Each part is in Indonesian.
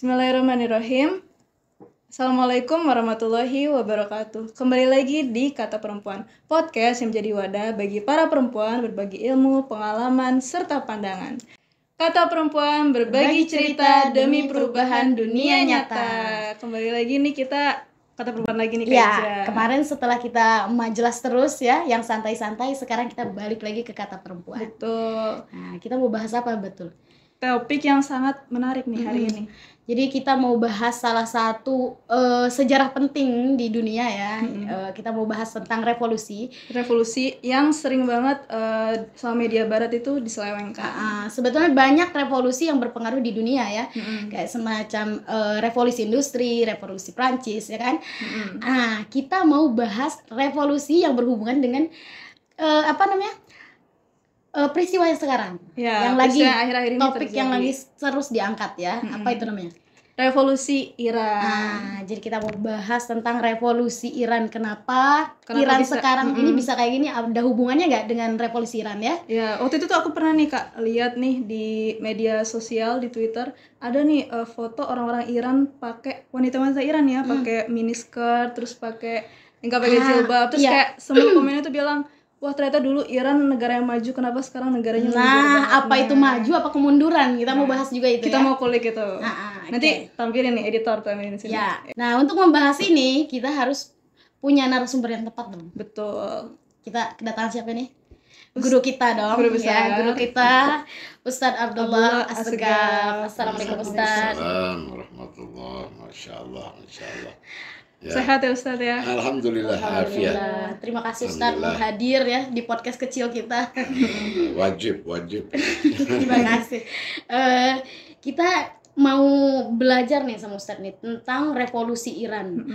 Bismillahirrahmanirrahim. Assalamualaikum warahmatullahi wabarakatuh. Kembali lagi di Kata Perempuan, podcast yang menjadi wadah bagi para perempuan berbagi ilmu, pengalaman, serta pandangan. Kata Perempuan berbagi cerita demi perubahan dunia nyata. Kembali lagi nih kita Kata Perempuan lagi nih Kak Ija. Ya, kemarin setelah kita majelas terus ya, yang santai-santai, sekarang kita balik lagi ke Kata Perempuan. Betul. Nah, kita mau bahas apa betul? Topik yang sangat menarik nih hari ini. Jadi kita mau bahas salah satu sejarah penting di dunia ya. Kita mau bahas tentang revolusi yang sering banget sama media barat itu diselewengkan. Sebetulnya banyak revolusi yang berpengaruh di dunia ya. Kayak semacam revolusi industri, revolusi Prancis ya kan. Kita mau bahas revolusi yang berhubungan dengan peristiwa yang sekarang ya, yang lagi akhir-akhir ini topik terjadi. yang lagi terus diangkat ya. Apa itu namanya? Revolusi Iran. Jadi kita mau bahas tentang revolusi Iran. Kenapa Iran sekarang ini bisa kayak gini? Ada hubungannya nggak dengan revolusi Iran ya? Ya, waktu itu tuh aku pernah nih Kak lihat nih di media sosial di Twitter ada nih foto orang-orang Iran pakai wanita-wanita Iran ya, pakai miniskirt, terus pakai enggak pakai jilbab, terus kayak semua komennya tuh bilang, wah ternyata dulu Iran negara yang maju, kenapa sekarang negaranya mundur banget. Apa itu maju apa kemunduran? Kita mau bahas juga itu. Kita mau kulik itu. Nanti tampilin nih editor tampilin sini. Ya. Nah, untuk membahas ini kita harus punya narasumber yang tepat dong. Betul. Kita kedatangan siapa nih? Guru kita dong. Guru besar. Ya, guru kita Ustadz Abdullah Assegaf. Assalamualaikum Ustadz. Assalamualaikum warahmatullahi wabarakatuh. Masya Allah. Ya. Sehat ya Ustadz ya? Alhamdulillah. Terima kasih Ustadz hadir ya di podcast kecil kita. Wajib. Terima kasih. Kita mau belajar nih sama Ustadz nih tentang revolusi Iran.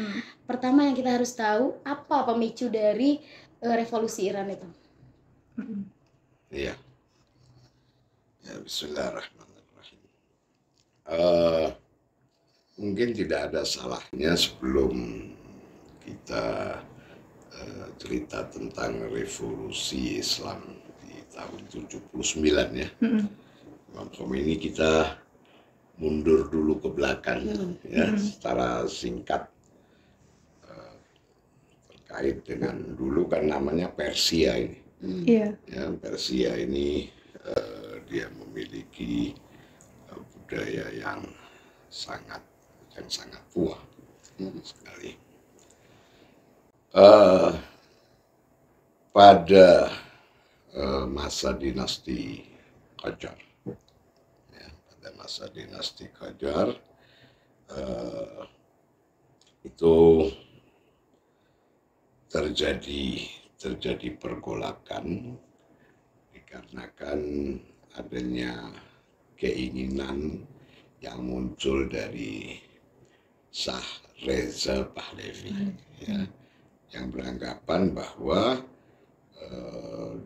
Pertama yang kita harus tahu, apa pemicu dari revolusi Iran itu? Iya. Ya, bismillahirrahmanirrahim. Mungkin tidak ada salahnya sebelum kita cerita tentang revolusi Islam di tahun 79 ya. Imam Khomeini kita mundur dulu ke belakang ya, secara singkat terkait dengan dulu kan namanya Persia ini. Ya, Persia ini dia memiliki budaya yang sangat tua sekali. Pada masa dinasti Qajar, itu terjadi pergolakan dikarenakan adanya keinginan yang muncul dari Shah Reza Pahlavi ya, yang beranggapan bahwa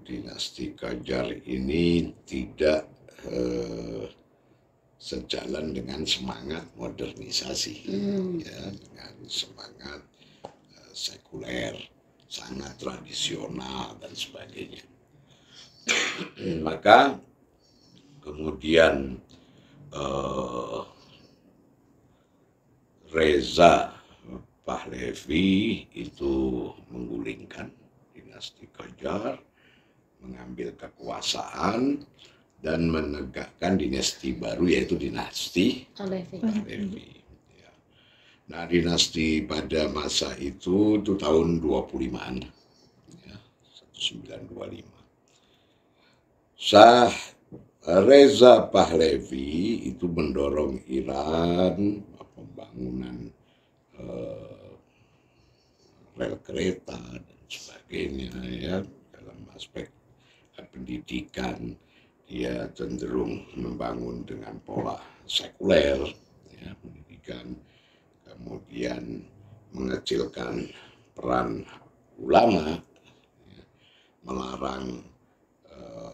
dinasti Qajar ini tidak sejalan dengan semangat modernisasi ya, dengan semangat sekuler, sangat tradisional dan sebagainya. Maka kemudian Reza Pahlavi itu menggulingkan dinasti Qajar, mengambil kekuasaan dan menegakkan dinasti baru yaitu dinasti Pahlavi. Ya. Nah, dinasti pada masa itu tahun 25-an. Ya, 1925. Shah Reza Pahlavi itu mendorong Iran pembangunan rel kereta dan sebagainya ya, dalam aspek pendidikan dia cenderung membangun dengan pola sekuler ya, pendidikan, kemudian mengecilkan peran ulama ya, melarang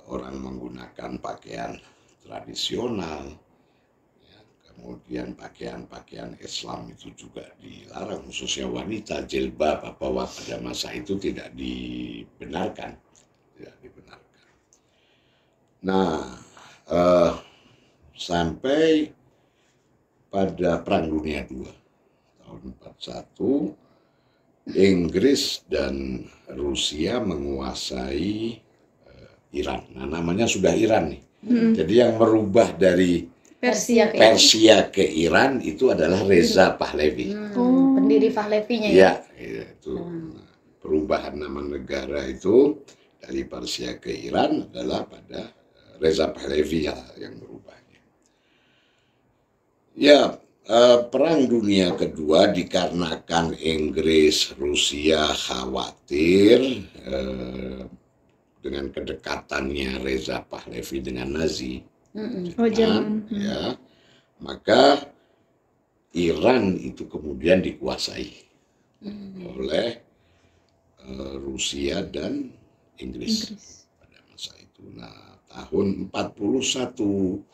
orang menggunakan pakaian tradisional ya, kemudian pakaian Islam itu juga dilarang, khususnya wanita, jilbab apa pada masa itu tidak dibenarkan. Nah, sampai pada Perang Dunia II tahun 41, Inggris dan Rusia menguasai Iran. Nah, namanya sudah Iran nih. Jadi yang merubah dari Persia ke Persia ke Iran itu adalah Reza Pahlavi. Pendiri Pahlavinya Ya, itu. Nah, perubahan nama negara itu dari Persia ke Iran adalah pada Reza Pahlavi yang merubahnya. Ya, Perang Dunia Kedua dikarenakan Inggris, Rusia khawatir dengan kedekatannya Reza Pahlavi dengan Nazi, Jerman. ya, maka Iran itu kemudian dikuasai oleh Rusia dan Inggris pada masa itu. Nah, tahun 41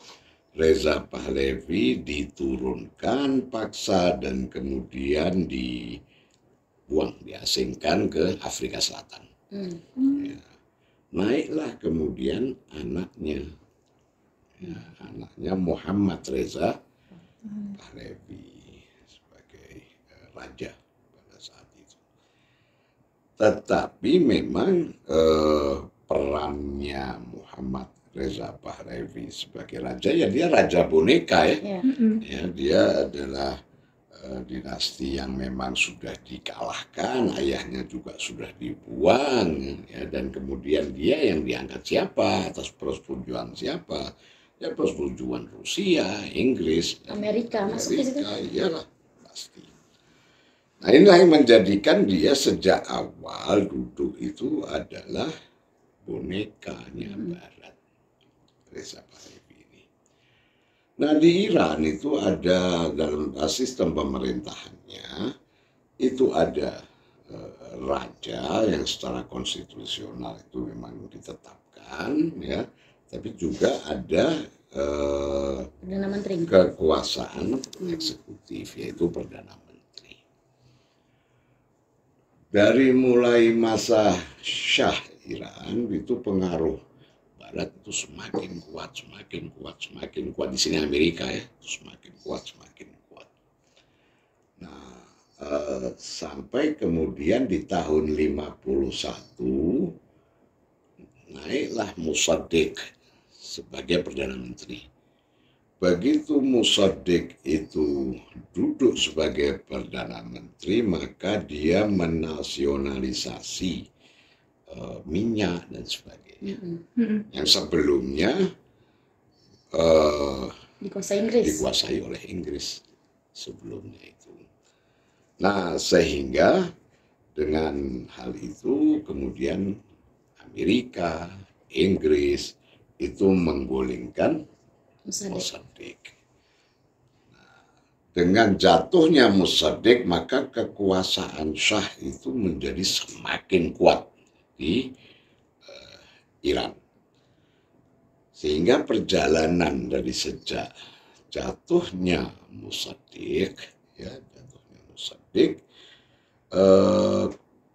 Reza Pahlavi diturunkan paksa dan kemudian dibuang, diasingkan ke Afrika Selatan. Ya. Naiklah kemudian anaknya, anaknya Muhammad Reza Pahlavi sebagai raja pada saat itu. Tetapi memang perannya Muhammad Reza Pahlavi sebagai raja, ya dia raja boneka ya. Ya, dia adalah dinasti yang memang sudah dikalahkan, ayahnya juga sudah dibuang, ya, dan kemudian dia yang diangkat siapa, atas persetujuan siapa? Ya persetujuan Rusia, Inggris, Amerika masuk ke situ. Iyalah pasti. Nah, inilah yang menjadikan dia sejak awal duduk itu adalah bonekanya Barat, Reza Pahlavi ini. Nah, di Iran itu ada dalam sistem pemerintahannya itu ada raja yang secara konstitusional itu memang ditetapkan, ya, tapi juga ada Perdana Menteri, kekuasaan eksekutif, yaitu Perdana Menteri. Dari mulai masa Shah Iran itu pengaruh Barat itu semakin kuat, semakin kuat, semakin kuat. Di sini Amerika ya, itu semakin kuat, semakin kuat. Nah, sampai kemudian di tahun 51 naiklah Mossadegh sebagai Perdana Menteri. Begitu Mossadegh itu duduk sebagai Perdana Menteri, maka dia menasionalisasi minyak dan sebagainya. Yang sebelumnya dikuasai oleh Inggris sebelumnya itu. Nah, sehingga dengan hal itu kemudian Amerika, Inggris itu menggulingkan Mossadegh. Nah, dengan jatuhnya Mossadegh, maka kekuasaan Shah itu menjadi semakin kuat di Iran. Sehingga perjalanan dari sejak jatuhnya Mossadegh, ya,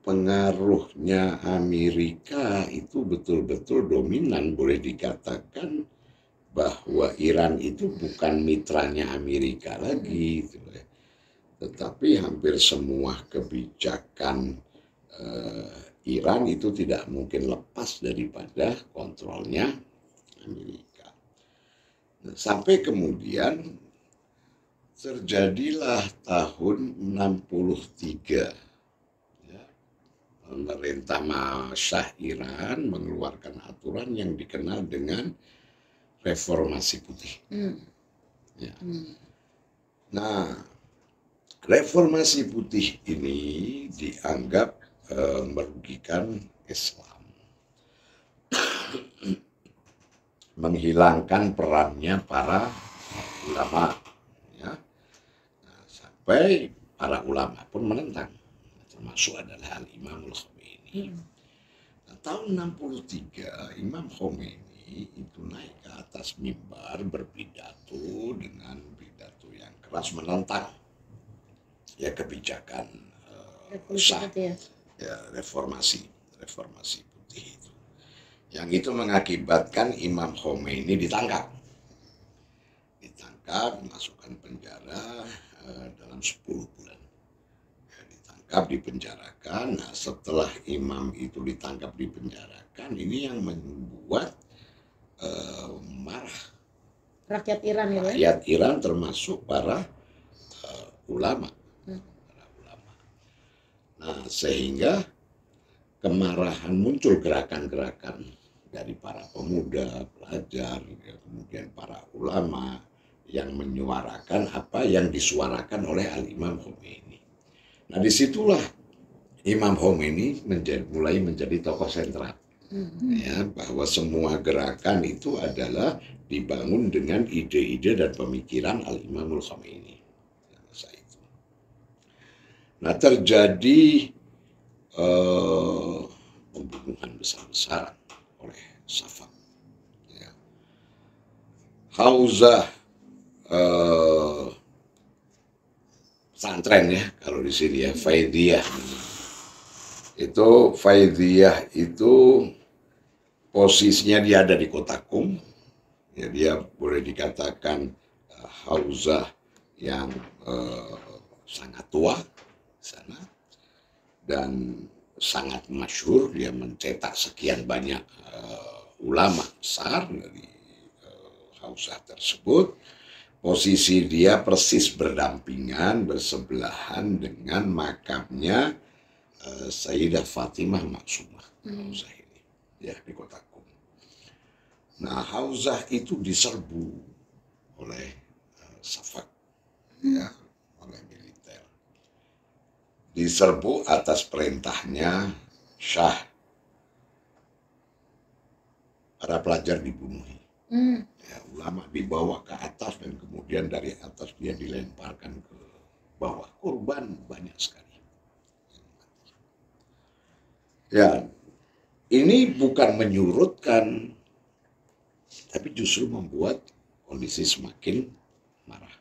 pengaruhnya Amerika itu betul-betul dominan. Boleh dikatakan bahwa Iran itu bukan mitranya Amerika lagi, tetapi hampir semua kebijakan Iran itu tidak mungkin lepas daripada kontrolnya Amerika. Nah, sampai kemudian terjadilah tahun 63. Ya, pemerintah Shah Iran mengeluarkan aturan yang dikenal dengan reformasi putih. Ya. Nah, reformasi putih ini dianggap merugikan Islam, menghilangkan perannya para ulama, ya. Nah, sampai para ulama pun menentang, termasuk adalah Imam Khomeini. Nah, tahun 63 Imam Khomeini itu naik ke atas mimbar berpidato dengan pidato yang keras menentang ya kebijakan Shah, ya, reformasi putih itu. Yang itu mengakibatkan Imam Khomeini ditangkap ditangkap, dimasukkan penjara dalam 10 bulan. Ya, ditangkap, dipenjarakan. Nah, setelah imam itu ditangkap, dipenjarakan, ini yang membuat marah Rakyat Iran ya. rakyat Iran, termasuk para ulama. Para ulama. Nah, sehingga kemarahan, muncul gerakan-gerakan dari para pemuda, pelajar, ya, kemudian para ulama yang menyuarakan apa yang disuarakan oleh Al-Imam Khomeini. Nah, disitulah Imam Khomeini mulai menjadi tokoh sentral. Ya, bahwa semua gerakan itu adalah dibangun dengan ide-ide dan pemikiran Al-Imamul Khomeini. Nah, terjadi pembunuhan besar-besaran oleh Safak. Ya. Hauzah pesantren ya kalau di sini ya, Faidiyah. Itu Faidiyah itu posisinya dia ada di kota Qum. Ya, dia boleh dikatakan hauzah yang sangat tua di sana dan sangat masyhur. Dia mencetak sekian banyak ulama besar dari hauzah tersebut. Posisi dia persis berdampingan, bersebelahan dengan makamnya Sayyidah Fatimah Maksumah. Hauzah ini ya di kota Qum. Nah, hauzah itu diserbu oleh Safak, ya, oleh militer. Diserbu atas perintahnya Syah. Para pelajar dibunuh. Ya, ulama dibawa ke atas dan kemudian dari atas dia dilemparkan ke bawah. Korban banyak sekali. Ya, ini bukan menyurutkan, tapi justru membuat kondisi semakin marah.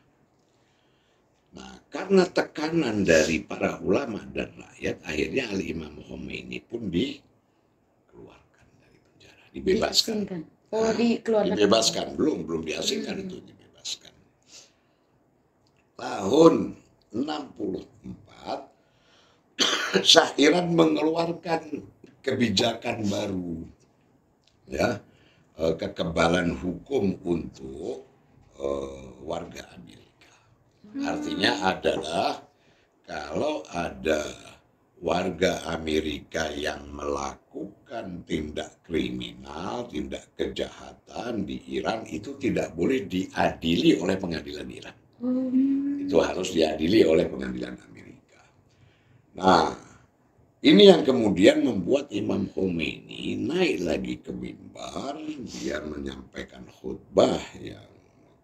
Nah, karena tekanan dari para ulama dan rakyat, akhirnya Al-Imam Khomeini pun dikeluarkan dari penjara, dibebaskan. Oh, dikeluarkan. Dibebaskan, belum diasingkan itu, dibebaskan. Tahun 64, Shah Iran mengeluarkan kebijakan baru, ya, kekebalan hukum untuk warga Amerika. Artinya adalah kalau ada warga Amerika yang melakukan tindak kriminal, tindak kejahatan di Iran, itu tidak boleh diadili oleh pengadilan Iran. Itu harus diadili oleh pengadilan Amerika. Nah, ini yang kemudian membuat Imam Khomeini naik lagi ke mimbar. Dia menyampaikan khutbah yang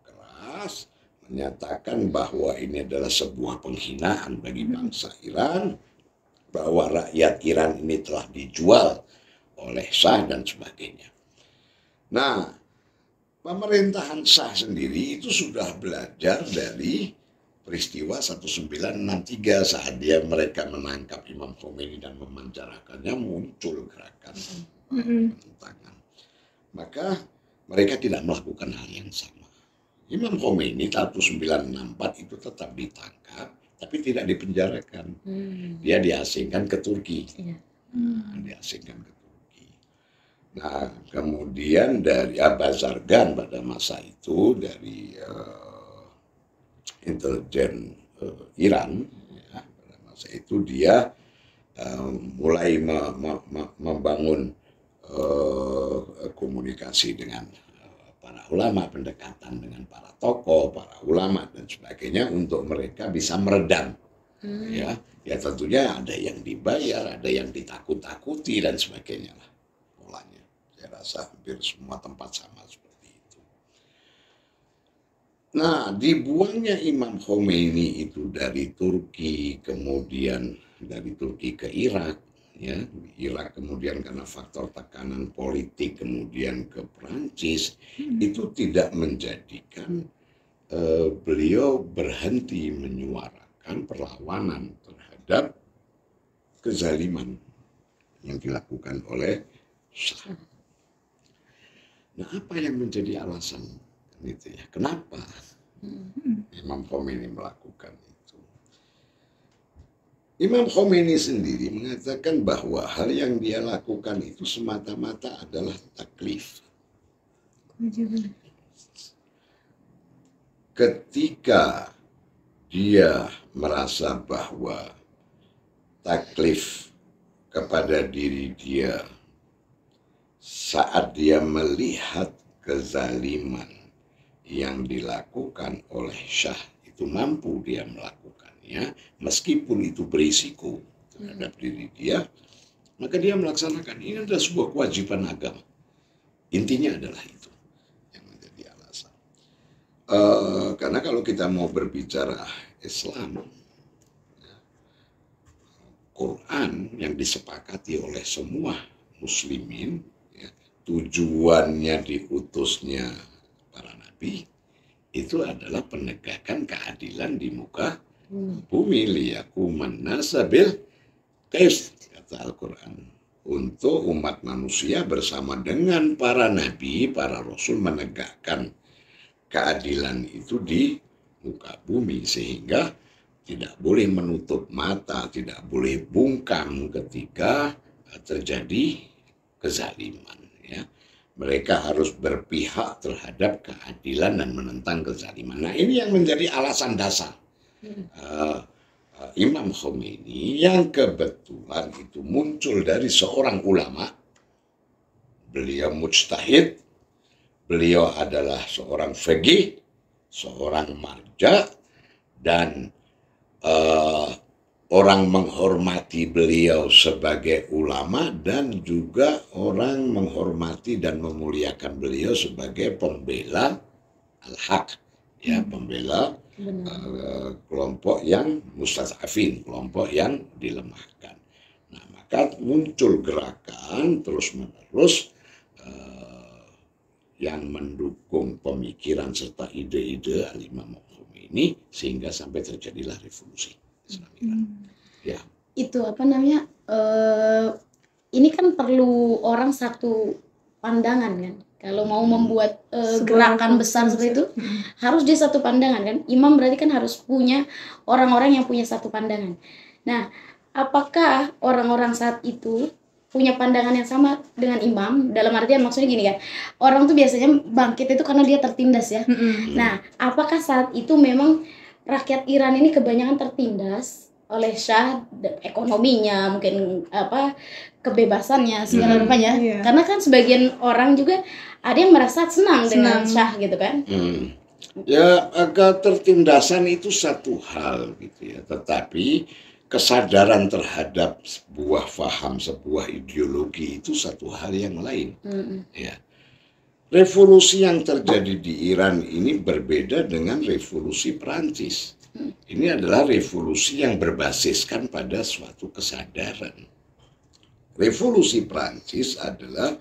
keras, menyatakan bahwa ini adalah sebuah penghinaan bagi bangsa Iran, bahwa rakyat Iran ini telah dijual oleh Shah dan sebagainya. Nah, pemerintahan Shah sendiri itu sudah belajar dari peristiwa 1963 saat mereka menangkap Imam Khomeini dan memenjarakannya, muncul gerakan penentangan. Maka mereka tidak melakukan hal yang sama. Imam Khomeini 1964 itu tetap ditangkap, tapi tidak dipenjarakan. Dia diasingkan ke Turki. Diasingkan ke Turki. Nah, kemudian dari Bazargan pada masa itu, dari intelijen Iran, ya, pada masa itu dia mulai membangun komunikasi dengan para ulama, pendekatan dengan para tokoh, para ulama dan sebagainya untuk mereka bisa meredam. Ya tentunya ada yang dibayar, ada yang ditakut-takuti dan sebagainya lah polanya. Saya rasa hampir semua tempat sama seperti itu. Nah, dibuangnya Imam Khomeini itu dari Turki, kemudian dari Turki ke Irak, ya, Irak kemudian karena faktor tekanan politik kemudian ke Perancis, itu tidak menjadikan beliau berhenti menyuarakan perlawanan terhadap kezaliman yang dilakukan oleh Shah. Nah, apa yang menjadi alasan itu ya? Kenapa Imam Khomeini melakukan itu. Imam Khomeini sendiri mengatakan bahwa hal yang dia lakukan itu semata-mata adalah taklif. Ketika dia merasa bahwa taklif kepada diri dia saat dia melihat kezaliman yang dilakukan oleh Syah itu mampu dia melakukannya meskipun itu berisiko terhadap diri dia, maka dia melaksanakan. Ini adalah sebuah kewajiban agama. Intinya adalah itu yang menjadi alasan. Karena kalau kita mau berbicara Islam, Quran yang disepakati oleh semua muslimin, ya, tujuannya diutusnya para nabi itu adalah penegakan keadilan di muka bumi, liyakuman nasabil qist, kata Al-Quran, untuk umat manusia bersama dengan para nabi, para rasul menegakkan keadilan itu di muka bumi, sehingga tidak boleh menutup mata, tidak boleh bungkam ketika terjadi kezaliman. Ya. Mereka harus berpihak terhadap keadilan dan menentang kezaliman. Nah, ini yang menjadi alasan dasar Imam Khomeini yang kebetulan itu muncul dari seorang ulama. Beliau mujtahid, beliau adalah seorang faqih, seorang marja, dan orang menghormati beliau sebagai ulama dan juga orang menghormati dan memuliakan beliau sebagai pembela al-haq, ya, pembela kelompok yang mustad'afin, kelompok yang dilemahkan. Nah, maka muncul gerakan terus-menerus yang mendukung pemikiran serta ide-ide Al-Imam Khomeini sehingga sampai terjadilah revolusi Islam Iran. Ya. Itu apa namanya? Ini kan perlu orang satu pandangan kan. Kalau mau membuat gerakan besar seperti itu, harus dia satu pandangan kan. Imam berarti kan harus punya orang-orang yang punya satu pandangan. Nah, apakah orang-orang saat itu punya pandangan yang sama dengan imam? Dalam artian maksudnya gini kan, orang tuh biasanya bangkit itu karena dia tertindas ya. Nah, apakah saat itu memang rakyat Iran ini kebanyakan tertindas oleh Syah, ekonominya, mungkin apa, kebebasannya segala rupanya. Karena kan sebagian orang juga ada yang merasa senang dengan Syah gitu kan. Ya, agak tertindasan itu satu hal gitu ya, tetapi kesadaran terhadap sebuah faham, sebuah ideologi itu satu hal yang lain. Ya. Revolusi yang terjadi di Iran ini berbeda dengan revolusi Perancis. Ini adalah revolusi yang berbasiskan pada suatu kesadaran. Revolusi Perancis adalah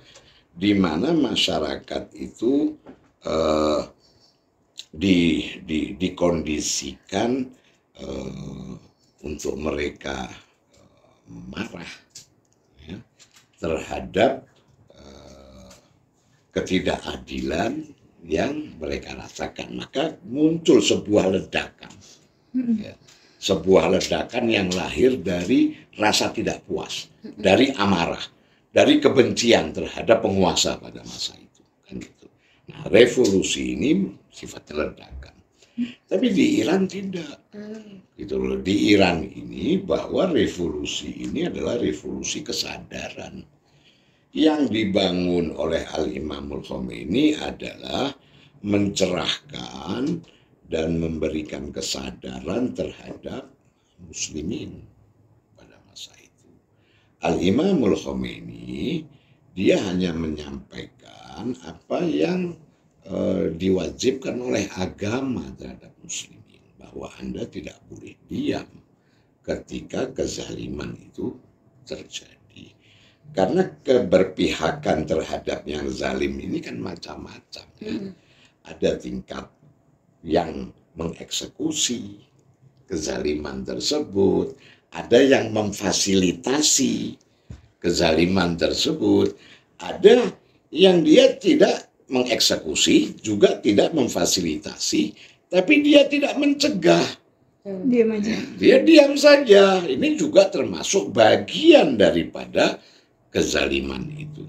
di mana masyarakat itu dikondisikan untuk mereka marah ya, terhadap ketidakadilan yang mereka rasakan. Maka muncul sebuah ledakan, ya, sebuah ledakan yang lahir dari rasa tidak puas, dari amarah, dari kebencian terhadap penguasa pada masa itu. Kan gitu. Nah, revolusi ini sifatnya ledakan. Tapi di Iran tidak. Gitu loh. Di Iran ini bahwa revolusi ini adalah revolusi kesadaran. Yang dibangun oleh Al-Imamul Khomeini adalah mencerahkan dan memberikan kesadaran terhadap muslimin pada masa itu. Al-Imamul Khomeini dia hanya menyampaikan apa yang diwajibkan oleh agama terhadap muslimin, bahwa Anda tidak boleh diam ketika kezaliman itu terjadi. Karena keberpihakan terhadap yang zalim ini kan macam-macam. Ya. Ada tingkat yang mengeksekusi kezaliman tersebut, ada yang memfasilitasi kezaliman tersebut, ada yang dia tidak mengeksekusi, juga tidak memfasilitasi, tapi dia tidak mencegah. Diam aja. Dia diam saja. Ini juga termasuk bagian daripada kezaliman itu.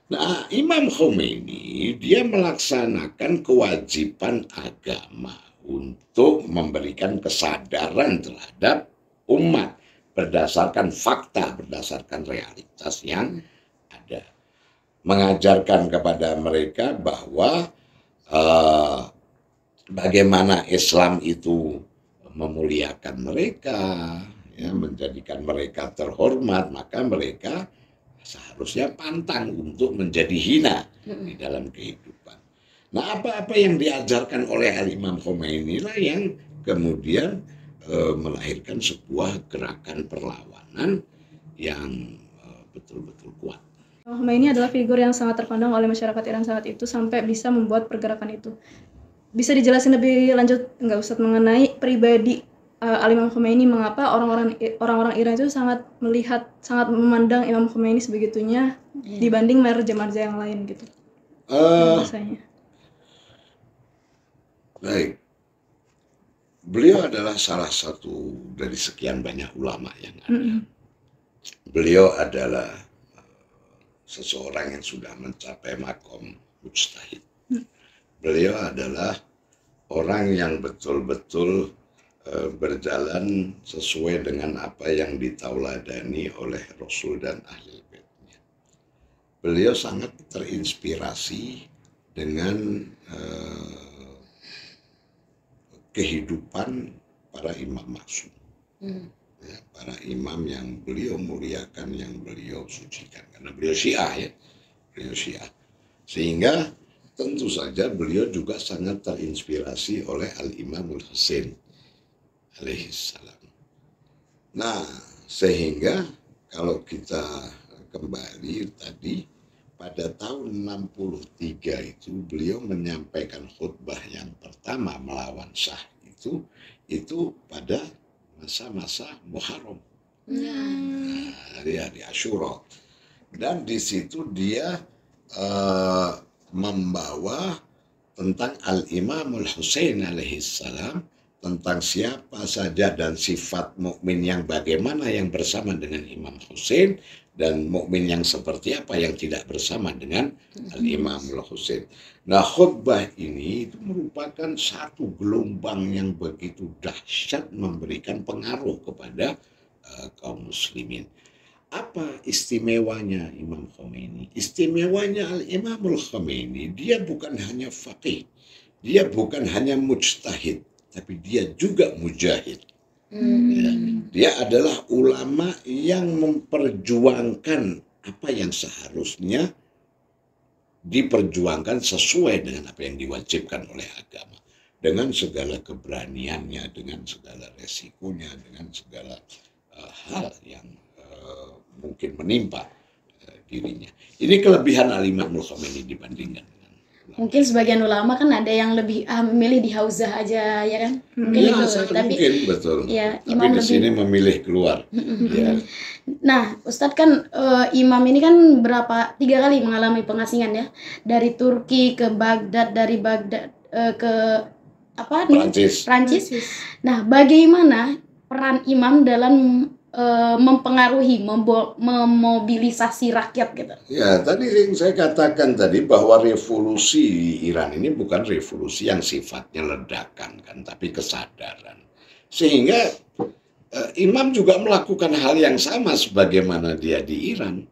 Nah, Imam Khomeini dia melaksanakan kewajiban agama untuk memberikan kesadaran terhadap umat berdasarkan fakta, berdasarkan realitas yang ada. Mengajarkan kepada mereka bahwa bagaimana Islam itu memuliakan mereka, ya, menjadikan mereka terhormat, maka mereka seharusnya pantang untuk menjadi hina di dalam kehidupan. Nah, apa-apa yang diajarkan oleh Al-Imam Khomeini lah yang kemudian melahirkan sebuah gerakan perlawanan yang betul-betul kuat. Khomeini adalah figur yang sangat terpandang oleh masyarakat Iran saat itu sampai bisa membuat pergerakan itu. Bisa dijelasin lebih lanjut nggak Ustadz mengenai pribadi Al-Imam Khomeini, mengapa orang-orang Iran itu sangat memandang Imam Khomeini sebegitunya dibanding marja-marja yang lain gitu. Rasanya. Baik. Beliau adalah salah satu dari sekian banyak ulama yang ada. Beliau adalah seseorang yang sudah mencapai makom mujtahid. Beliau adalah orang yang betul-betul berjalan sesuai dengan apa yang ditauladani oleh Rasul dan ahli baitnya. Beliau sangat terinspirasi dengan kehidupan para imam maksum. Ya, para imam yang beliau muliakan, yang beliau sucikan. Karena beliau Syiah, ya. Beliau Syiah. Sehingga tentu saja beliau juga sangat terinspirasi oleh Al-Imamul Husain alaihissalam. Nah, sehingga kalau kita kembali tadi, pada tahun 63 itu beliau menyampaikan khutbah yang pertama melawan Syah itu pada masa-masa Muharram, hari-hari Asyura. Dan di situ dia membawa tentang Al-Imamul Husain alaihissalam, tentang siapa saja dan sifat mukmin yang bagaimana yang bersama dengan Imam Husain, dan mukmin yang seperti apa yang tidak bersama dengan Al-Imamul Husain. Nah, khutbah ini itu merupakan satu gelombang yang begitu dahsyat, memberikan pengaruh kepada kaum muslimin. Apa istimewanya Imam Khomeini? Istimewanya Al-Imamul Khomeini, dia bukan hanya faqih, dia bukan hanya mujtahid, tapi dia juga mujahid. Ya, dia adalah ulama yang memperjuangkan apa yang seharusnya diperjuangkan sesuai dengan apa yang diwajibkan oleh agama, dengan segala keberaniannya, dengan segala resikonya, dengan segala hal yang mungkin menimpa dirinya. Ini kelebihan Al-Imamul Khomeini dibandingkan dengan mungkin sebagian ulama kan ada yang lebih memilih di hauzah aja, ya kan? Mungkin ya, itu. Tapi mungkin betul. Ya, tapi imam di sini memilih keluar. Ya. Nah, Ustadz kan imam ini kan 3 kali mengalami pengasingan ya, dari Turki ke Baghdad, dari Baghdad ke apa? Prancis. Nah, bagaimana peran imam dalam mempengaruhi, memobilisasi rakyat gitu? Ya, tadi yang saya katakan tadi bahwa revolusi di Iran ini bukan revolusi yang sifatnya ledakan kan, tapi kesadaran. Sehingga imam juga melakukan hal yang sama sebagaimana dia di Iran.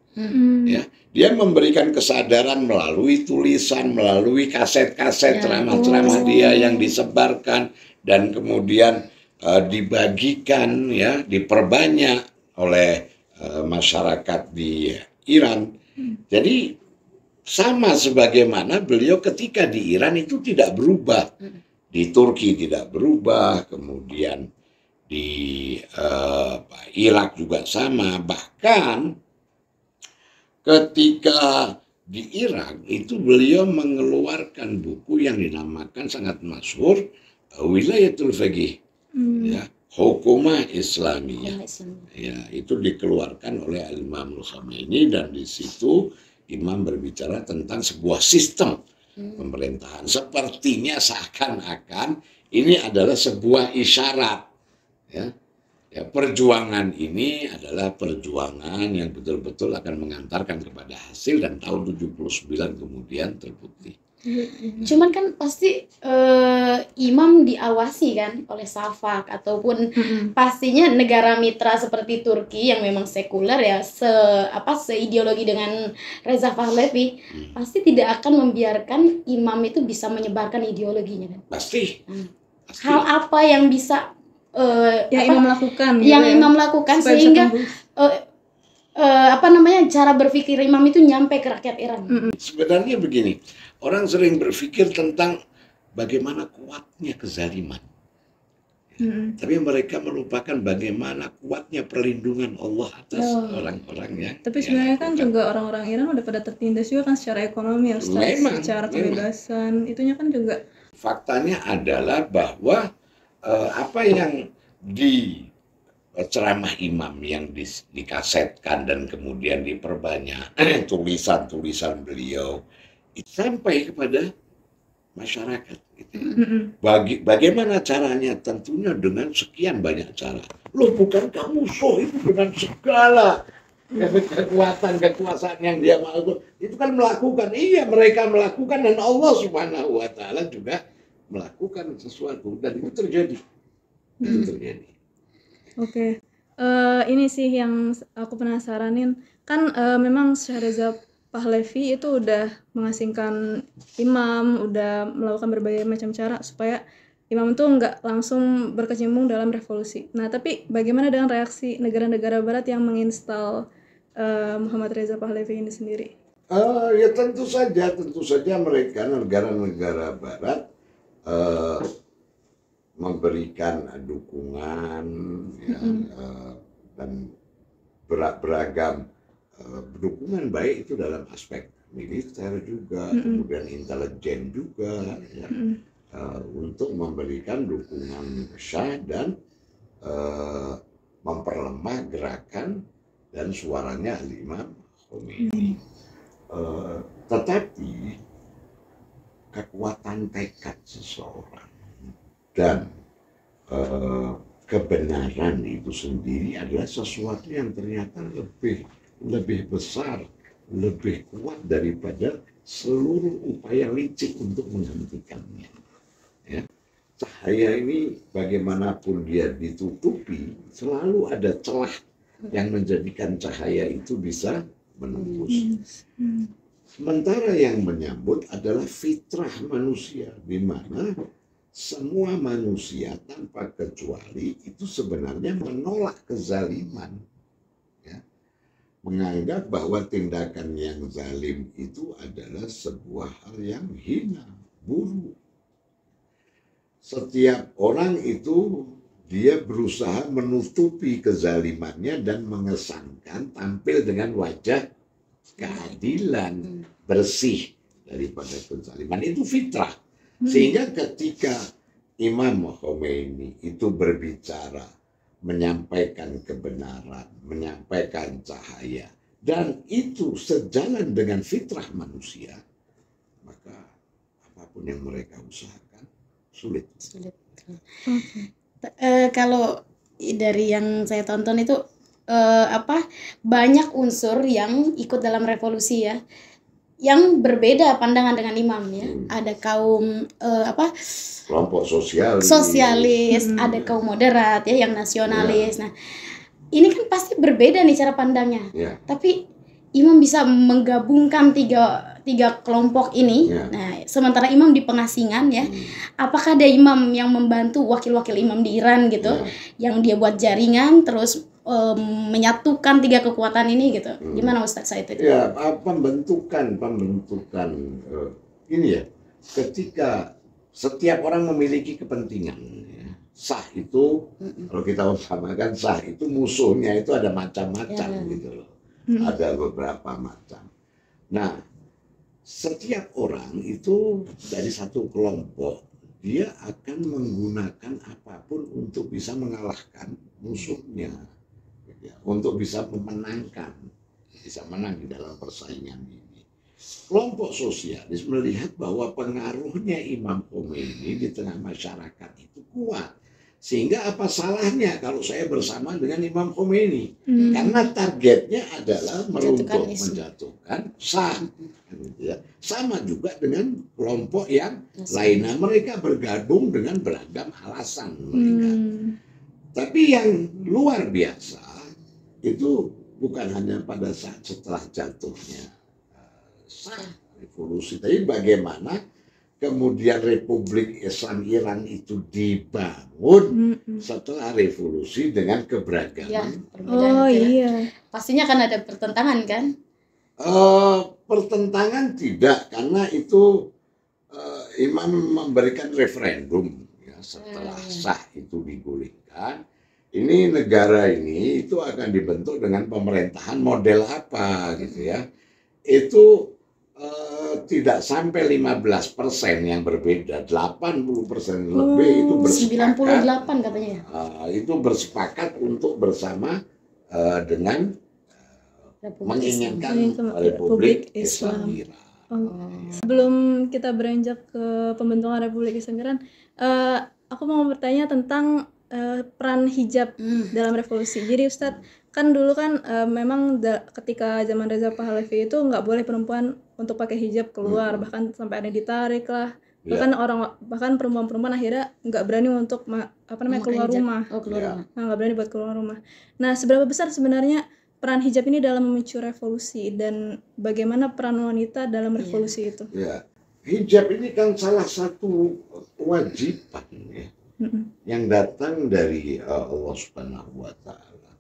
Ya, dia memberikan kesadaran melalui tulisan, melalui kaset-kaset ceramah-ceramah dia yang disebarkan dan kemudian dibagikan, ya, diperbanyak oleh masyarakat di Iran. Jadi sama sebagaimana beliau ketika di Iran itu tidak berubah, di Turki tidak berubah, kemudian di Irak juga sama. Bahkan ketika di Irak itu beliau mengeluarkan buku yang dinamakan sangat masyhur Wilayatul Faqih. Ya, Hukumah Islamiyah. Ya, itu dikeluarkan oleh Al-Imamul Khomeini, dan di situ imam berbicara tentang sebuah sistem pemerintahan. Sepertinya seakan-akan ini adalah sebuah isyarat, ya. Ya, perjuangan ini adalah perjuangan yang betul-betul akan mengantarkan kepada hasil, dan tahun 79 kemudian terbukti. Cuman kan pasti imam diawasi kan oleh Shafak ataupun pastinya negara mitra seperti Turki yang memang sekuler ya, seideologi dengan Reza Pahlavi, pasti tidak akan membiarkan imam itu bisa menyebarkan ideologinya kan. Pasti. Hal apa yang bisa yang imam lakukan yang gitu ya, imam lakukan supaya bisa sehingga tembus. cara berpikir imam itu nyampe ke rakyat Iran. Sebenarnya begini, orang sering berpikir tentang bagaimana kuatnya kezaliman. Tapi mereka melupakan bagaimana kuatnya perlindungan Allah atas orang-orang yang. Tapi sebenarnya kan juga orang-orang Iran udah pada tertindas juga kan secara ekonomi, secara kebebasan, itunya kan juga. Faktanya adalah bahwa apa yang di ceramah imam yang dikasetkan dan kemudian diperbanyak tulisan-tulisan beliau itu sampai kepada masyarakat gitu. Bagaimana caranya? Tentunya dengan sekian banyak cara. Loh, bukankah musuh itu dengan segala kekuasaan yang dia mau itu kan melakukan? Iya, mereka melakukan, dan Allah Subhanahu wa Ta'ala juga melakukan sesuatu, dan itu terjadi. Oke. Ini sih yang aku penasaranin kan, memang Syekh Reza Pahlavi itu udah mengasingkan imam, udah melakukan berbagai macam cara supaya imam itu nggak langsung berkecimpung dalam revolusi. Nah, tapi bagaimana dengan reaksi negara-negara barat yang menginstal Muhammad Reza Pahlavi ini sendiri? Ya tentu saja mereka negara-negara barat memberikan dukungan ya, dan beragam dukungan, baik itu dalam aspek militer juga, kemudian intelijen juga, ya, untuk memberikan dukungan Syah dan memperlemah gerakan dan suaranya Imam Khomeini. Tetapi kekuatan tekad seseorang dan kebenaran itu sendiri adalah sesuatu yang ternyata lebih besar, lebih kuat daripada seluruh upaya licik untuk menghentikannya. Ya. Cahaya ini bagaimanapun dia ditutupi, selalu ada celah yang menjadikan cahaya itu bisa menembus. Sementara yang menyambut adalah fitrah manusia, di mana semua manusia tanpa kecuali itu sebenarnya menolak kezaliman, ya. Menganggap bahwa tindakan yang zalim itu adalah sebuah hal yang hina, buruk. Setiap orang itu dia berusaha menutupi kezalimannya dan mengesankan tampil dengan wajah keadilan, bersih daripada kezaliman. Itu fitrah. Sehingga ketika Imam Khomeini itu berbicara, menyampaikan kebenaran, menyampaikan cahaya, dan itu sejalan dengan fitrah manusia, maka apapun yang mereka usahakan sulit. Kalau dari yang saya tonton itu banyak unsur yang ikut dalam revolusi ya, yang berbeda pandangan dengan imam ya. Ada kaum kelompok sosialis, ada kaum moderat ya, yang nasionalis. Nah, ini kan pasti berbeda nih cara pandangnya. Tapi imam bisa menggabungkan tiga kelompok ini. Nah, sementara imam di pengasingan ya. Apakah ada imam yang membantu wakil-wakil imam di Iran gitu, yang dia buat jaringan terus menyatukan tiga kekuatan ini gitu? Gimana Ustadz Said itu? Ya, pembentukan ini ya, ketika setiap orang memiliki kepentingan, ya. Sah itu, kalau kita umpamakan sah itu musuhnya itu ada macam-macam gitu loh. Ada beberapa macam. Nah, setiap orang itu dari satu kelompok, dia akan menggunakan apapun untuk bisa mengalahkan musuhnya, ya, untuk bisa memenangkan, bisa menang di dalam persaingan ini. kelompok sosialis melihat bahwa pengaruhnya Imam Khomeini di tengah masyarakat itu kuat. Sehingga apa salahnya kalau saya bersama dengan Imam Khomeini? Karena targetnya adalah meruntuh, menjatuhkan Shah. Sama juga dengan kelompok yang lainnya. Mereka bergabung dengan beragam alasan mereka. Tapi yang luar biasa itu bukan hanya pada saat setelah jatuhnya Shah, revolusi, tapi bagaimana kemudian Republik Islam Iran itu dibangun setelah revolusi dengan keberagaman. Ya, iya. Pastinya kan ada pertentangan kan? Pertentangan tidak, karena itu Imam memberikan referendum ya, setelah Shah itu digulingkan. Ini negara ini itu akan dibentuk dengan pemerintahan model apa gitu ya. Itu tidak sampai 15% yang berbeda, 80% lebih itu bersepakat. 98 katanya. Itu bersepakat untuk bersama dengan menginginkan Republik Islam Iran. Sebelum kita beranjak ke pembentukan Republik Islam Iran, aku mau bertanya tentang peran hijab dalam revolusi. Jadi Ustadz, kan dulu kan memang ketika zaman Reza Pahlavi itu nggak boleh perempuan untuk pakai hijab keluar, bahkan sampai ada ditarik lah. Bahkan perempuan-perempuan akhirnya nggak berani untuk keluar rumah. Nggak berani buat keluar rumah. Nah, seberapa besar sebenarnya peran hijab ini dalam memicu revolusi, dan bagaimana peran wanita dalam revolusi itu? Ya, hijab ini kan salah satu kewajiban ya, yang datang dari Allah Subhanahu wa Ta'ala.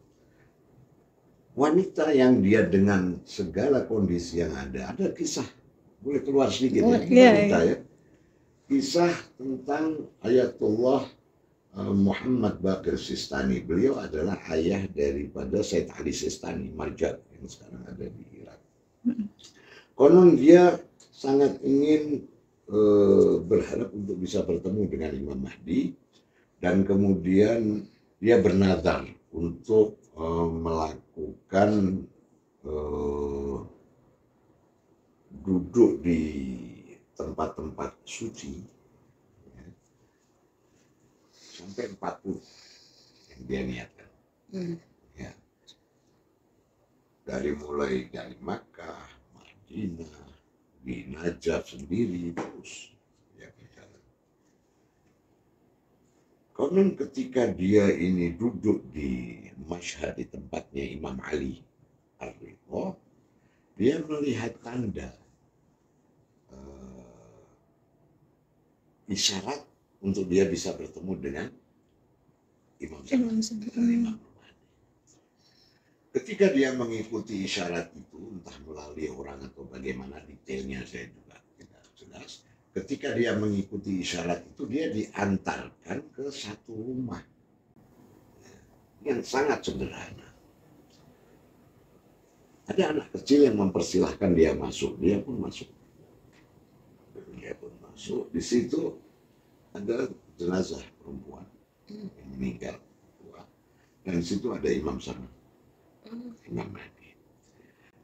Wanita yang dia dengan segala kondisi yang ada kisah, boleh keluar sedikit ya. Kisah tentang Ayatullah Muhammad Baqir Sistani. Beliau adalah ayah daripada Said Ali Sistani Marjad yang sekarang ada di Irak. Konon dia sangat ingin berharap untuk bisa bertemu dengan Imam Mahdi, dan kemudian dia bernazar untuk melakukan duduk di tempat-tempat suci ya, sampai 40 yang dia niatkan. Ya. Mulai dari Makkah, Madinah, di Najaf sendiri, terus ya berjalan. Konon ketika dia ini duduk di Mashhad, di tempatnya Imam Ali Ar-Ridha, dia melihat tanda isyarat untuk dia bisa bertemu dengan Imam Mahdi. Ketika dia mengikuti isyarat itu, entah melalui orang atau bagaimana detailnya saya juga tidak jelas. Ketika dia mengikuti isyarat itu, dia diantarkan ke satu rumah yang sangat sederhana. Ada anak kecil yang mempersilahkan dia masuk, dia pun masuk. Di situ ada jenazah perempuan yang meninggal, dan di situ ada Imam sama, Imam Mahdi.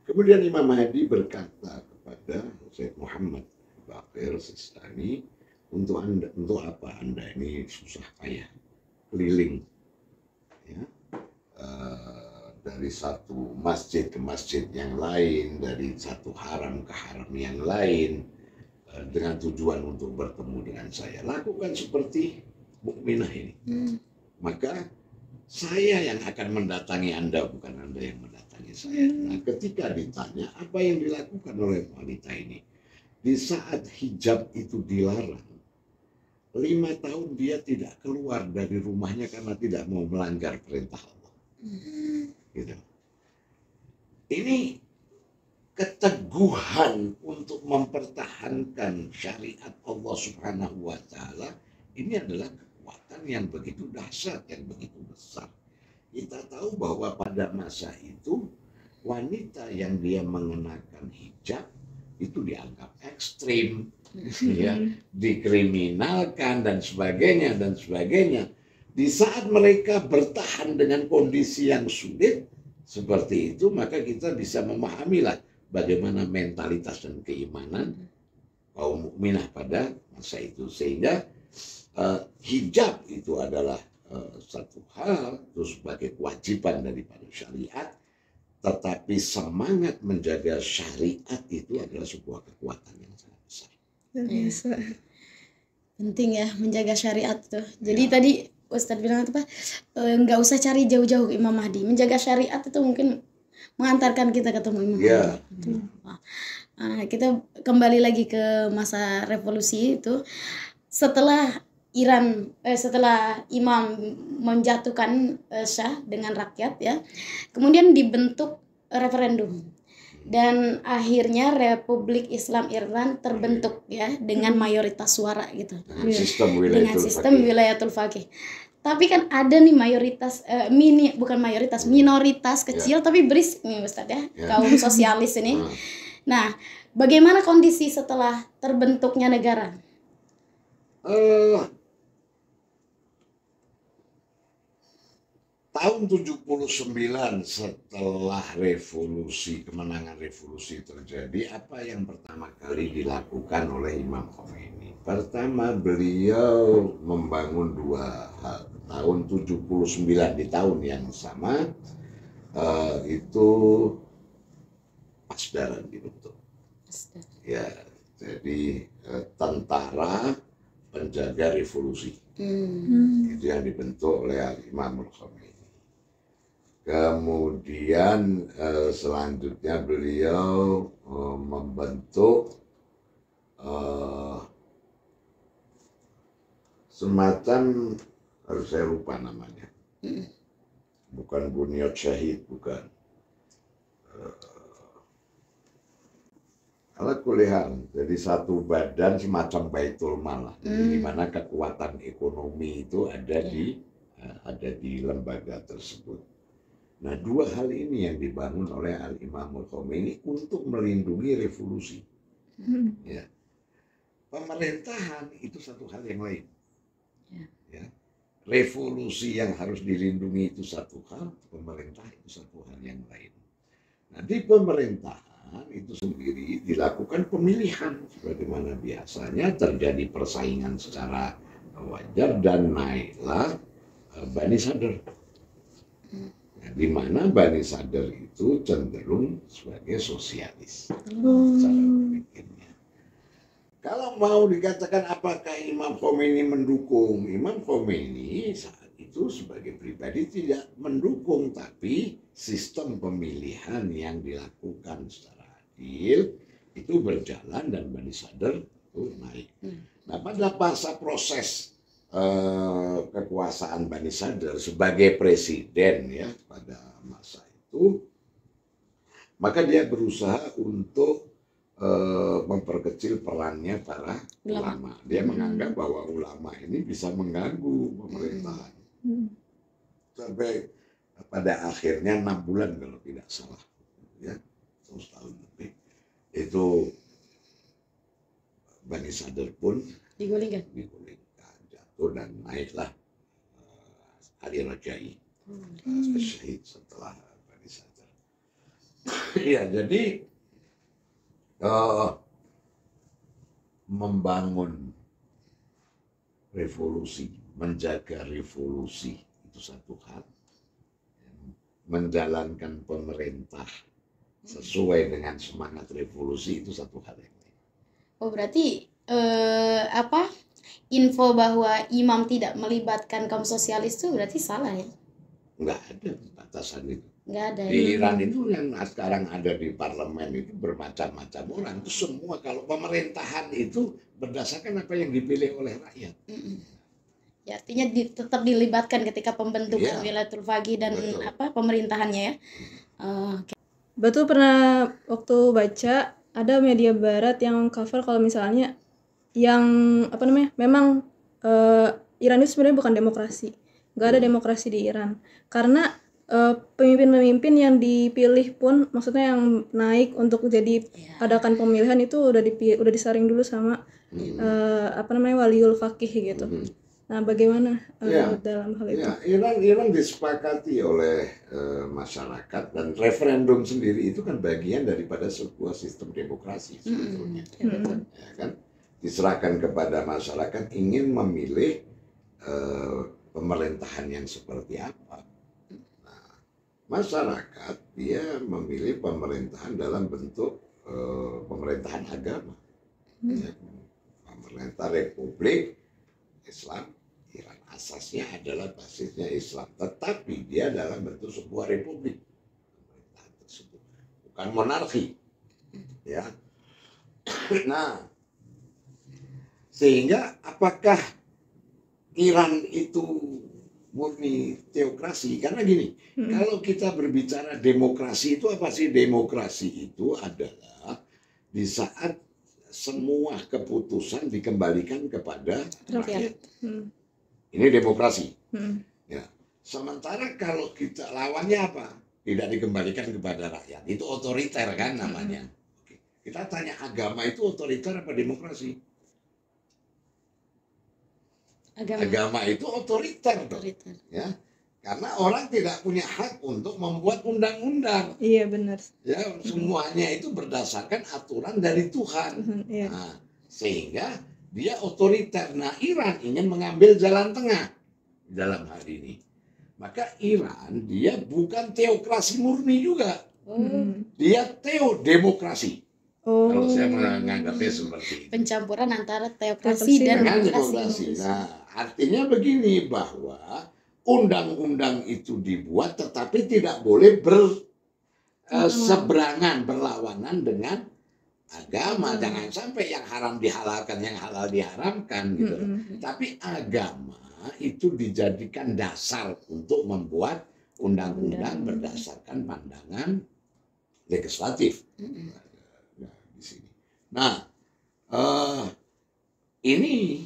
Kemudian Imam Mahdi berkata kepada Said Muhammad Baqir Sistani, untuk apa anda ini susah payah keliling ya, dari satu masjid ke masjid yang lain, dari satu haram ke haram yang lain, dengan tujuan untuk bertemu dengan saya. Lakukan seperti mukminah ini. Maka saya yang akan mendatangi anda, bukan anda yang mendatangi saya. Nah, ketika ditanya apa yang dilakukan oleh wanita ini, di saat hijab itu dilarang, 5 tahun dia tidak keluar dari rumahnya karena tidak mau melanggar perintah Allah. Gitu. Ini keteguhan untuk mempertahankan syariat Allah Subhanahu wa Ta'ala. Ini adalah kekuatan yang begitu dahsyat, yang begitu besar. Kita tahu bahwa pada masa itu wanita yang dia mengenakan hijab itu dianggap ekstrim, ya, dikriminalkan dan sebagainya dan sebagainya. Di saat mereka bertahan dengan kondisi yang sulit seperti itu, maka kita bisa memahamilah bagaimana mentalitas dan keimanan kaum mukminah pada masa itu, sehingga hijab itu adalah satu hal itu sebagai kewajiban daripada syariat, tetapi semangat menjaga syariat itu adalah sebuah kekuatan yang sangat besar. Penting ya menjaga syariat tuh. Jadi tadi Ustadz bilang apa? Nggak usah cari jauh-jauh ke Imam Mahdi. Menjaga syariat itu mungkin mengantarkan kita ketemu Imam Mahdi. Nah, kita kembali lagi ke masa revolusi itu. Setelah setelah Imam menjatuhkan Syah dengan rakyat ya, kemudian dibentuk referendum. Dan akhirnya Republik Islam Iran terbentuk ya dengan mayoritas suara gitu. Dengan sistem wilayatul faqih. Tapi kan ada nih mayoritas minoritas kecil tapi berisik nih Ustadz ya, kaum sosialis ini. Nah, bagaimana kondisi setelah terbentuknya negara? Tahun 79 setelah kemenangan revolusi terjadi, apa yang pertama kali dilakukan oleh Imam Khomeini? Pertama, beliau membangun dua hal. Tahun 79, di tahun yang sama, itu Pasdaran dibentuk. Ya, jadi tentara penjaga revolusi. Itu yang dibentuk oleh Imam Khomeini. Kemudian selanjutnya beliau membentuk semacam, harus saya lupa namanya, bukan Bunyat Syahid, bukan. Ala kulihan, jadi satu badan semacam Baitul Mal, di mana kekuatan ekonomi itu ada di lembaga tersebut. Nah, dua hal ini yang dibangun oleh Al-Imam Khomeini untuk melindungi revolusi. Ya. Pemerintahan itu satu hal yang lain. Ya. Revolusi yang harus dilindungi itu satu hal, pemerintah itu satu hal yang lain. Nah, di pemerintahan itu sendiri dilakukan pemilihan, sebagaimana biasanya terjadi persaingan secara wajar dan naiklah Bani Sadr. Di mana Bani Sadr itu cenderung sebagai sosialis cara berpikirnya. Kalau mau dikatakan apakah Imam Khomeini mendukung, Imam Khomeini saat itu sebagai pribadi tidak mendukung, tapi sistem pemilihan yang dilakukan secara adil itu berjalan dan Bani Sadr itu naik. Nah, pada masa proses kekuasaan Bani Sadr sebagai presiden ya pada masa itu, maka dia berusaha untuk memperkecil perannya para ulama. Dia menganggap bahwa ulama ini bisa mengganggu pemerintahan. Sampai pada akhirnya 6 bulan kalau tidak salah, ya, 1 tahun lebih, itu Bani Sadr pun digulingkan. Dan naiklah Ali Rajai syahid setelah Bani Sadr. Ya, jadi membangun revolusi, menjaga revolusi itu satu hal. Menjalankan pemerintah sesuai dengan semangat revolusi itu satu hal yang lain. Oh, berarti info bahwa imam tidak melibatkan kaum sosialis itu berarti salah ya? Nggak ada batasan itu. Nggak ada. Di Iran itu yang sekarang ada di parlemen itu bermacam-macam orang. Itu semua kalau pemerintahan itu berdasarkan apa yang dipilih oleh rakyat. Ya, artinya tetap dilibatkan ketika pembentukan wilayatul faqih dan pemerintahannya ya. Okay. Betul, pernah waktu baca ada media barat yang cover kalau misalnya yang memang Iran itu sebenarnya bukan demokrasi, nggak ada demokrasi di Iran karena pemimpin-pemimpin yang dipilih pun, maksudnya yang naik untuk jadi adakan pemilihan itu udah disaring dulu sama waliul faqih gitu. Nah, bagaimana Ya, dalam hal itu? ya, Iran disepakati oleh masyarakat, dan referendum sendiri itu kan bagian daripada sebuah sistem demokrasi sebetulnya. Ya kan? Diserahkan kepada masyarakat ingin memilih pemerintahan yang seperti apa. Nah, masyarakat dia memilih pemerintahan dalam bentuk pemerintahan agama. Ya, pemerintah Republik Islam Iran. Asasnya adalah basisnya Islam, tetapi dia dalam bentuk sebuah republik, pemerintahan tersebut bukan monarki, ya. Nah, sehingga apakah Iran itu murni teokrasi? Karena gini, kalau kita berbicara demokrasi itu apa sih? Demokrasi itu adalah di saat semua keputusan dikembalikan kepada rakyat. Ini demokrasi. Ya. Sementara kalau kita lawannya apa? Tidak dikembalikan kepada rakyat. Itu otoriter kan namanya. Oke. Kita tanya, agama itu otoriter apa demokrasi? Agama itu otoriter. Ya. Karena orang tidak punya hak untuk membuat undang-undang. Iya, benar. Ya, semuanya itu berdasarkan aturan dari Tuhan. Iya. Nah, sehingga dia otoriter. Nah, Iran ingin mengambil jalan tengah dalam hal ini. Maka Iran dia bukan teokrasi murni juga. Dia teodemokrasi. Kalau saya menganggapnya seperti itu. Pencampuran antara teokrasi dan demokrasi. Nah, artinya begini, bahwa undang-undang itu dibuat tetapi tidak boleh berseberangan, berlawanan dengan agama. Jangan sampai yang haram dihalalkan, yang halal diharamkan gitu. Tapi agama itu dijadikan dasar untuk membuat undang-undang berdasarkan pandangan legislatif. Nah, di sini. Nah, ini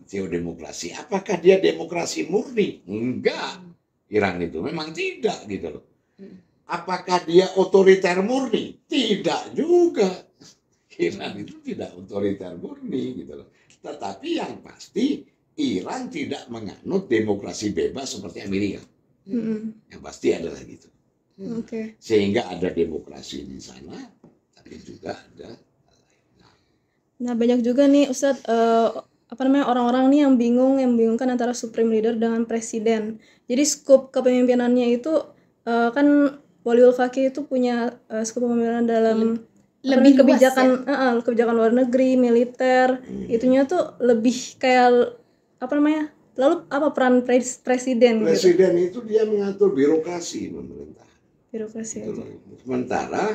teodemokrasi. Apakah dia demokrasi murni? Enggak. Iran itu memang tidak gitu loh. Apakah dia otoriter murni? Tidak juga. Iran itu tidak otoriter murni gitu loh. Tetapi yang pasti Iran tidak menganut demokrasi bebas seperti Amerika. Yang pasti adalah gitu. Sehingga ada demokrasi di sana, tapi juga ada. Nah, banyak juga nih Ustadz orang-orang nih yang membingungkan antara supreme leader dengan presiden. Jadi skop kepemimpinannya itu kan Waliul Faqih itu punya skop kepemimpinan dalam lebih kebijakan kebijakan luar negeri, militer, itunya tuh lebih kayak lalu apa peran presiden gitu? Itu dia mengatur birokrasi pemerintahan. Birokrasi gitu. aja. Sementara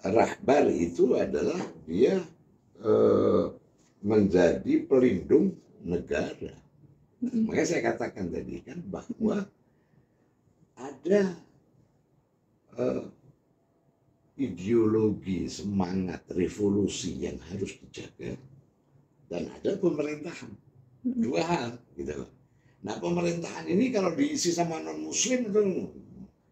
rahbar itu adalah dia menjadi pelindung negara. Makanya saya katakan tadi kan bahwa ada ideologi, semangat revolusi yang harus dijaga, dan ada pemerintahan. Dua hal gitu loh. Nah, pemerintahan ini kalau diisi sama non muslim itu,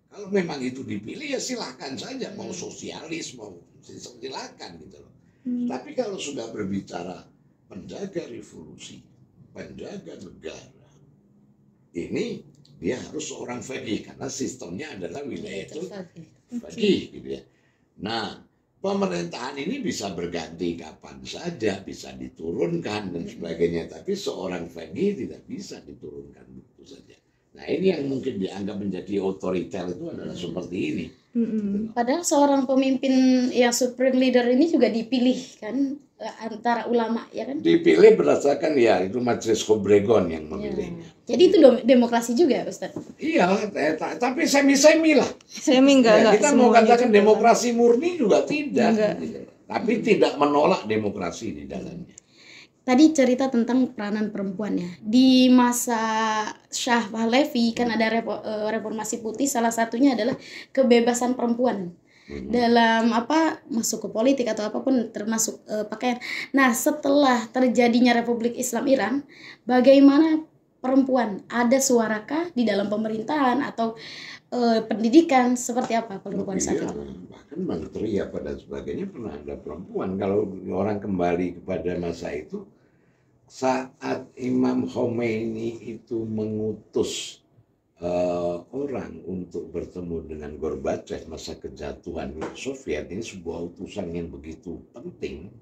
kalau memang itu dipilih ya silahkan saja, mau sosialis mau silakan gitu loh. Tapi kalau sudah berbicara penjaga revolusi, penjaga negara, ini dia harus seorang faqih karena sistemnya adalah wilayatul faqih gitu ya. Nah, pemerintahan ini bisa berganti kapan saja, bisa diturunkan dan sebagainya, tapi seorang faqih tidak bisa diturunkan begitu saja. Nah, ini yang mungkin dianggap menjadi otoriter itu adalah seperti ini. Padahal seorang pemimpin yang supreme leader ini juga dipilih kan antara ulama, ya kan? Dipilih berdasarkan ya itu Majelis Kobregon yang memilihnya. Jadi itu demokrasi juga, Ustaz? Iya, tapi semi-semi lah. Semi enggak. Kita mau katakan demokrasi murni juga tidak. Tapi tidak menolak demokrasi di dalamnya. Tadi cerita tentang peranan perempuan ya. Di masa Shah Pahlavi kan ada reformasi putih, salah satunya adalah kebebasan perempuan dalam masuk ke politik atau apapun, termasuk pakaian. Nah, setelah terjadinya Republik Islam Iran, bagaimana perempuan? Ada suarakah di dalam pemerintahan atau pendidikan? Seperti apa perempuan saat itu? Bahkan menteri dan sebagainya pernah ada perempuan. Kalau orang kembali kepada masa itu, saat Imam Khomeini itu mengutus orang untuk bertemu dengan Gorbachev masa kejatuhan Soviet, ini sebuah utusan yang begitu penting.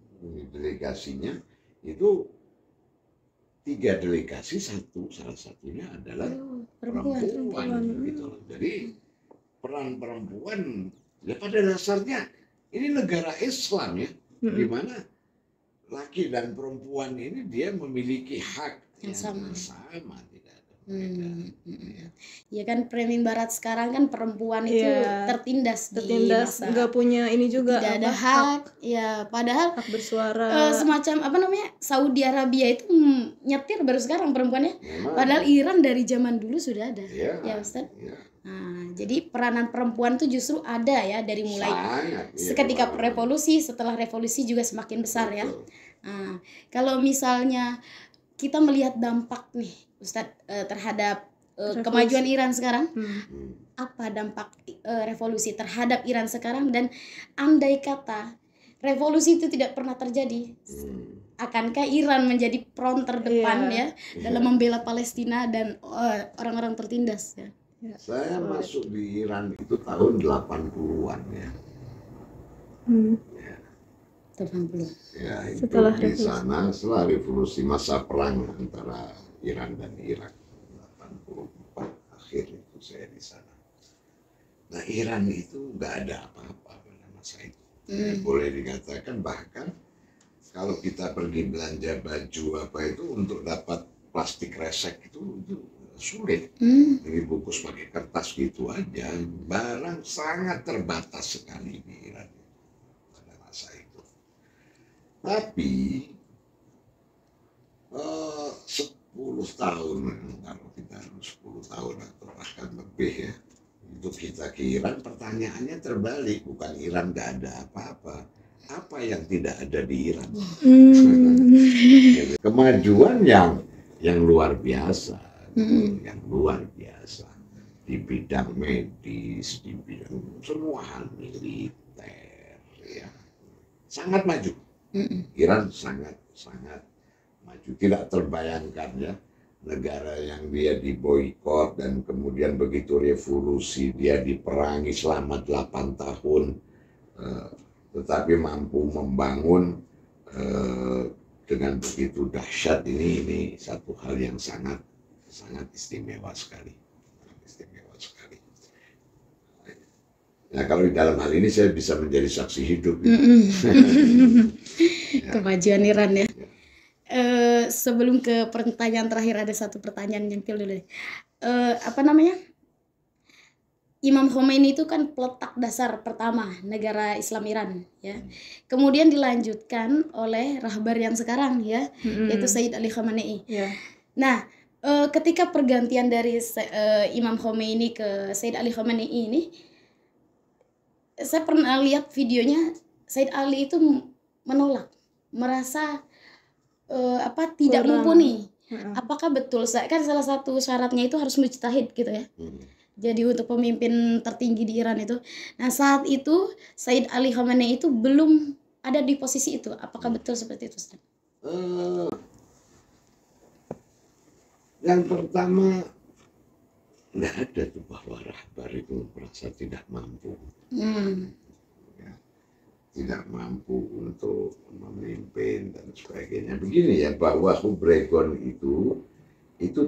Delegasinya itu 3 delegasi, salah satunya adalah perempuan. Gitu. Jadi peran perempuan ya pada dasarnya ini negara Islam ya, di mana laki dan perempuan ini dia memiliki hak yang sama, tidak ada perbedaan. Ya kan framing Barat sekarang kan perempuan itu tertindas, nggak punya ini juga, tidak ada hak. Ya padahal hak bersuara. Semacam apa namanya, Saudi Arabia itu nyetir baru sekarang perempuannya. Padahal Iran dari zaman dulu sudah ada. Ya Ustaz. Nah, jadi peranan perempuan itu justru ada ya dari mulai ketika revolusi, setelah revolusi juga semakin besar ya. Nah, kalau misalnya kita melihat dampak nih Ustadz terhadap kemajuan Iran sekarang, apa dampak revolusi terhadap Iran sekarang, dan andai kata revolusi itu tidak pernah terjadi, akankah Iran menjadi front terdepan ya dalam membela Palestina dan orang-orang tertindas ya? Saya masuk di Iran itu tahun 80-an ya. 80. Ya, itu setelah di sana setelah revolusi, masa perang antara Iran dan Irak 84 akhir itu saya di sana. Nah, Iran itu nggak ada apa-apa pada masa itu. Boleh dikatakan bahkan kalau kita pergi belanja baju apa itu untuk dapat plastik resek itu sulit, dibungkus pakai kertas gitu aja. Barang sangat terbatas sekali di Iran pada masa itu. Tapi 10 tahun, kalau kita 10 tahun atau bahkan lebih ya, itu kita ke Iran, pertanyaannya terbalik, bukan Iran nggak ada apa-apa, apa yang tidak ada di Iran? Kemajuan yang luar biasa. Yang luar biasa di bidang medis, di bidang semua hal, militer ya, sangat maju. Iran sangat maju, tidak terbayangkan ya, negara yang dia diboikot dan kemudian begitu revolusi dia diperangi selama 8 tahun, tetapi mampu membangun dengan begitu dahsyat. Ini satu hal yang sangat istimewa sekali. Nah, kalau di dalam hal ini saya bisa menjadi saksi hidup. Kemajuan Iran ya. Sebelum ke pertanyaan terakhir, ada satu pertanyaan nyempil dulu. Apa namanya? Imam Khomeini itu kan peletak dasar pertama negara Islam Iran ya. Kemudian dilanjutkan oleh rahbar yang sekarang ya, yaitu Sayyid Ali Khamenei. Nah, ketika pergantian dari Imam Khomeini ke Sayyid Ali Khamenei ini, saya pernah lihat videonya, Sayyid Ali itu menolak, merasa tidak mumpuni. Apakah betul? Kan salah satu syaratnya itu harus mujtahid gitu ya. Jadi untuk pemimpin tertinggi di Iran itu. Nah, saat itu Sayyid Ali Khamenei itu belum ada di posisi itu. Apakah betul seperti itu, Ustaz? Yang pertama, nggak ada tuh bahwa rahbar itu merasa tidak mampu. Ya, tidak mampu untuk memimpin dan sebagainya. Begini ya, bahwa Hubregon itu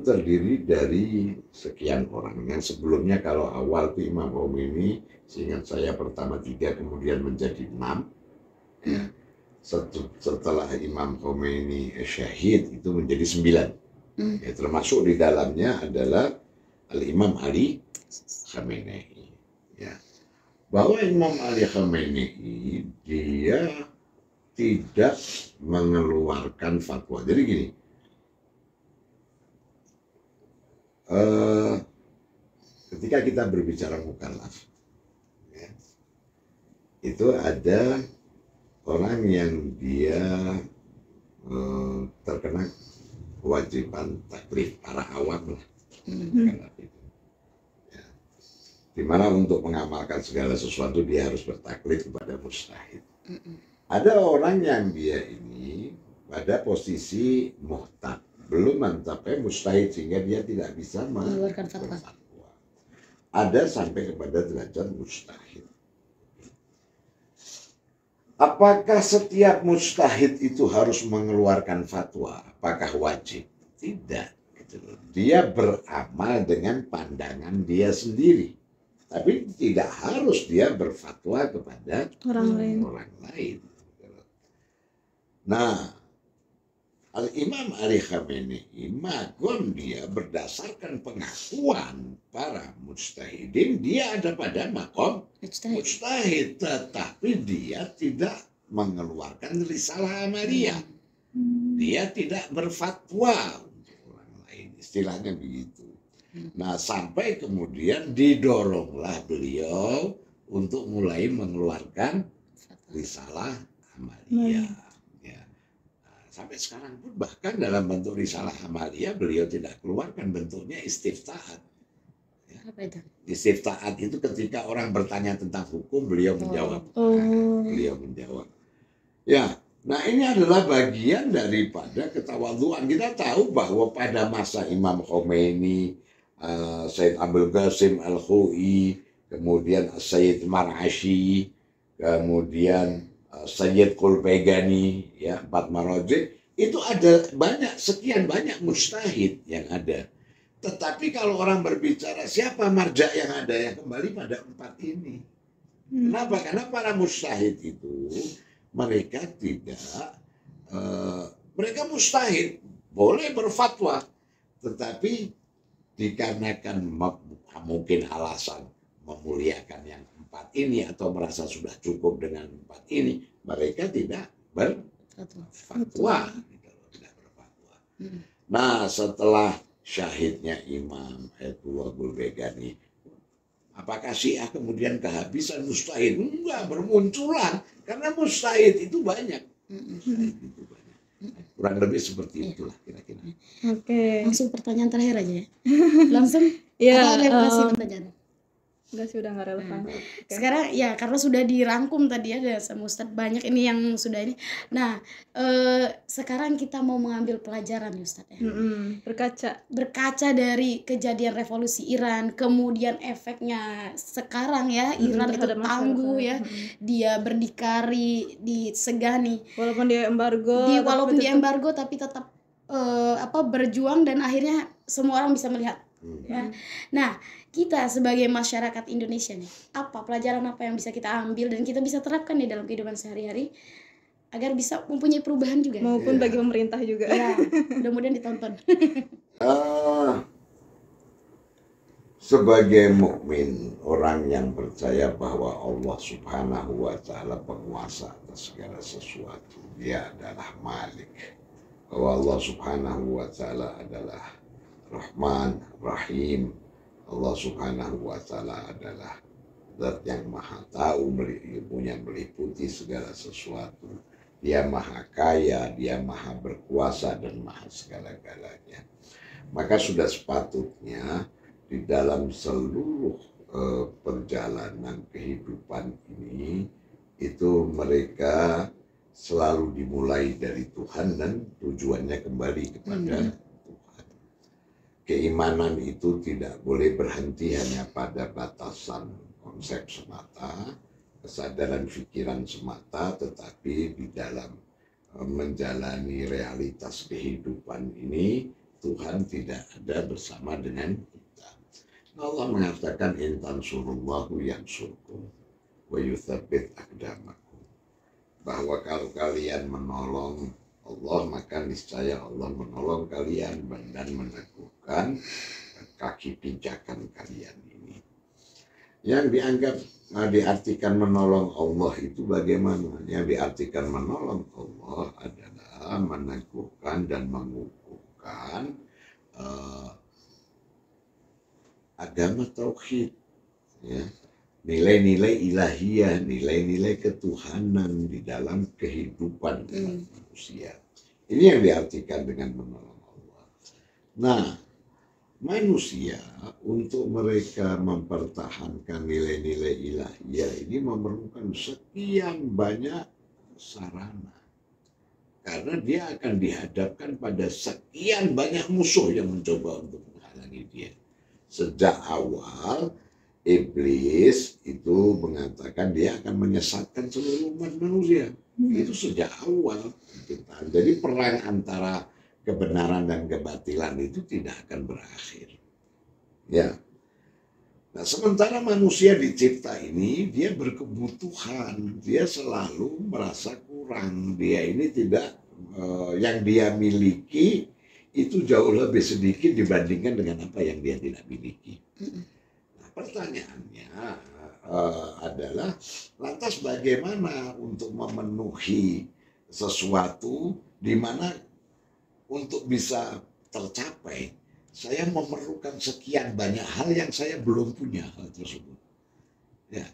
terdiri dari sekian orang. Yang sebelumnya kalau awal itu Imam Khomeini, seingat saya pertama 3 kemudian menjadi 6. Ya. Setelah Imam Khomeini syahid itu menjadi 9. Ya, termasuk di dalamnya adalah Al-Imam Ali Khamenei. Ya. Bahwa Imam Ali Khamenei dia tidak mengeluarkan fatwa. Jadi gini, ketika kita berbicara mukallaf, ya, itu ada orang yang dia terkena kewajiban taklif, para awam lah. Ya. Dimana untuk mengamalkan segala sesuatu dia harus bertaklif kepada mujtahid. Ada orang yang dia ini pada posisi muhtab, belum mencapai mustahid sehingga dia tidak bisa Mengeluarkan fatwa. berfatwa. Ada sampai kepada derajat mustahid. Apakah setiap mustahid itu harus mengeluarkan fatwa? Apakah wajib? Tidak. Dia beramal dengan pandangan dia sendiri. Tapi tidak harus dia berfatwa kepada orang lain. Nah, Al-Imam Ali Khamenei makom dia berdasarkan pengakuan para mujtahidin, dia ada pada makom mujtahid, tetapi dia tidak mengeluarkan risalah amaliyah. Dia tidak berfatwa untuk orang lain, istilahnya begitu. Nah, sampai kemudian didoronglah beliau untuk mulai mengeluarkan risalah amaliyah. Sampai sekarang pun bahkan dalam bentuk risalah amaliyah beliau tidak keluarkan, bentuknya istiftahat. Apa itu? Istiftahat itu ketika orang bertanya tentang hukum beliau menjawab. Beliau menjawab. Ya, nah ini adalah bagian daripada ketawadhuan. Kita tahu bahwa pada masa Imam Khomeini, Sayyid Abdul Qasim Al-Khu'i, kemudian Sayyid Mar'ashi, kemudian Sayyid Qulpegani, ya, 4 marojih, itu ada sekian banyak mujtahid yang ada. Tetapi kalau orang berbicara siapa marja yang ada, yang kembali pada 4 ini. Kenapa? Karena para mujtahid itu mereka tidak, mereka mujtahid boleh berfatwa, tetapi dikarenakan mungkin alasan memuliakan yang 4 ini atau merasa sudah cukup dengan 4 ini, mereka tidak berfatwa. Nah, setelah syahidnya Imam Ayatullah Qulpegani, apakah Syiah kemudian kehabisan mustahid? Enggak, bermunculan karena mustahid itu banyak. Mustahid itu banyak. Kurang lebih seperti itulah kira-kira. Oke. Langsung pertanyaan terakhir aja ya. Langsung. Ya, kasih pertanyaan. Enggak sih, udah nggak relevan. Okay. Sekarang ya karena sudah dirangkum tadi ya sama Ustadz, banyak ini yang sudah ini. Nah, sekarang kita mau mengambil pelajaran Ustadz ya. Berkaca dari kejadian revolusi Iran, kemudian efeknya sekarang ya, Iran itu tangguh ya. Dia berdikari, disegani. Walaupun dia embargo, tapi tetap berjuang dan akhirnya semua orang bisa melihat. Ya. Nah, kita sebagai masyarakat Indonesia nih, pelajaran apa yang bisa kita ambil dan kita bisa terapkan nih dalam kehidupan sehari-hari agar bisa mempunyai perubahan juga, maupun bagi pemerintah juga. Ya, mudah-mudahan ditonton. Sebagai mukmin, orang yang percaya bahwa Allah Subhanahu wa Ta'ala penguasa atas segala sesuatu, Dia adalah Malik, bahwa Allah Subhanahu wa Ta'ala adalah Rahman, Rahim. Allah Subhanahu wa Ta'ala adalah Zat yang maha tahu, ilmunya meliputi segala sesuatu. Dia maha kaya, dia maha berkuasa dan maha segala-galanya. Maka sudah sepatutnya di dalam seluruh perjalanan kehidupan ini, itu mereka selalu dimulai dari Tuhan dan tujuannya kembali kepada Tuhan. Keimanan itu tidak boleh berhenti hanya pada batasan konsep semata, kesadaran pikiran semata, tetapi di dalam menjalani realitas kehidupan ini, Tuhan tidak ada bersama dengan kita. Allah mengatakan, intan surullahu yang surkum wa yuthabbit aqdamakum, bahwa kalau kalian menolong Allah, maka niscaya Allah menolong kalian dan meneguhkan kaki pijakan kalian ini. Yang diartikan menolong Allah itu bagaimana? Yang diartikan menolong Allah adalah meneguhkan dan mengukuhkan agama tauhid, ya. Nilai-nilai ilahiyah, nilai-nilai ketuhanan di dalam kehidupan manusia. Ini yang diartikan dengan menolong Allah. Nah, manusia untuk mereka mempertahankan nilai-nilai ilahiyah ini memerlukan sekian banyak sarana. Karena dia akan dihadapkan pada sekian banyak musuh yang mencoba untuk menghalangi dia. Sejak awal, iblis itu mengatakan dia akan menyesatkan seluruh umat manusia. Itu sejak awal. Jadi perang antara kebenaran dan kebatilan itu tidak akan berakhir. Ya. Nah, sementara manusia dicipta ini, dia berkebutuhan, dia selalu merasa kurang. Dia ini tidak, yang dia miliki itu jauh lebih sedikit dibandingkan dengan apa yang dia tidak miliki. Nah, pertanyaannya adalah, lantas bagaimana untuk memenuhi sesuatu di mana untuk bisa tercapai, saya memerlukan sekian banyak hal yang saya belum punya hal tersebut. Ya.